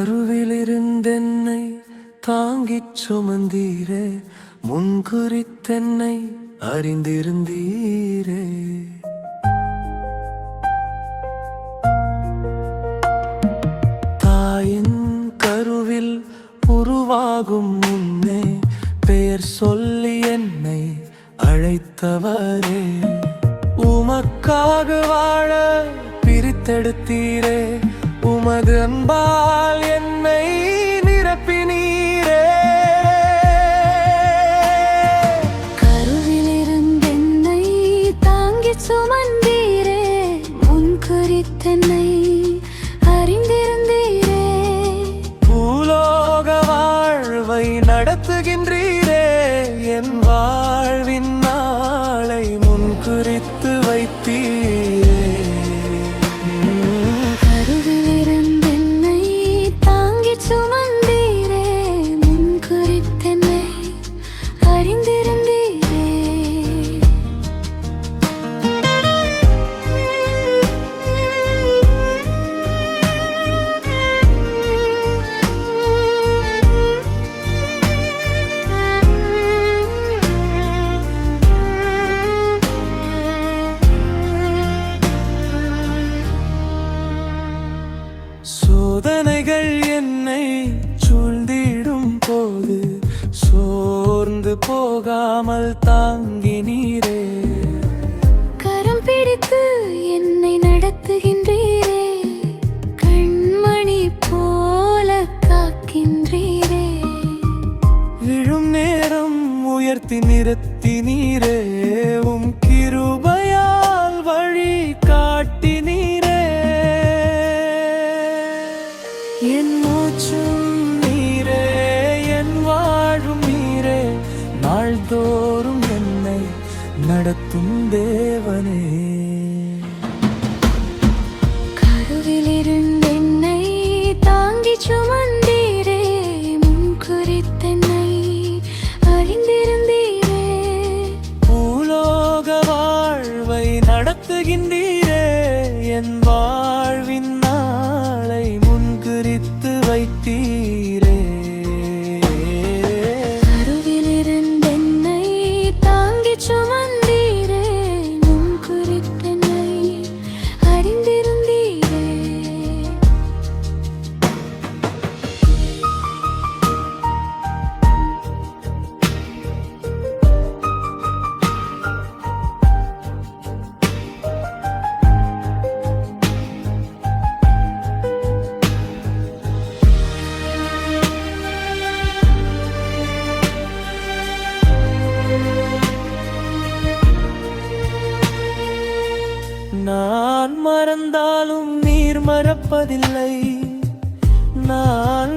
கருவிலிருந்தென்னை தாங்கிச் சுமந்தீரே, முன்குறித்தென்னை அறிந்திருந்தீரே. தாயின் கருவில் உருவாகும் முன்னே பெயர் சொல்லி என்னை அழைத்தவரே, உமக்காக வாழ பிரித்தெடுத்தீரே, உமது அன்பால் என்னை நிரப்பினீரே. கருவிலிருந்தென்னை தாங்கிச் சுமந்தீரே, முன்குறித்தென்னை அறிந்திருந்தீரே. பூலோக வாழ்வை நடத்துகின்றீரே, என் வாழ்வின் நாளை முன்குறித்து வைத்தீரே. கருவிலிருந்தென்னை தாங்கிச் சுமந்தீரே, முன்குறித்தென்னை அறிந்திருந்தீரே. சோதனைகள் என்னை சூழ்ந்திடும் போது சோர்ந்து போகாமல் தாங்கினீரே, கரம் பிடித்து என்னை நடத்துகின்றீரே, கண்மணி போல காக்கின்றீரே. விழும் நேரம் உயர்த்தி நிறுத்தினீரே, உம் கிருபையால் வழி காட்டினீரே. என் மூச்சும் நீரே, என் வாழும் நீரே, நாள்தோறும் என்னை நடத்தும் தேவனே. கருவிலிருந்தென்னை தாங்கிச் சுமந்தீரே, முன்குறித்தென்னை அறிந்திருந்தீரே. பூலோக வாழ்வை நடத்துகின்றீரே, என் வாழ்வின் நாளை முன்குறித்து வைத்தீரே. கருவிலிருந்தென்னை தாங்கிச் சுமந்தீரே, முன்குறித்தென்னை அறிந்திருந்தீரே. நான் மறந்தாலும் நீர் மறப்பதில்லை, நான்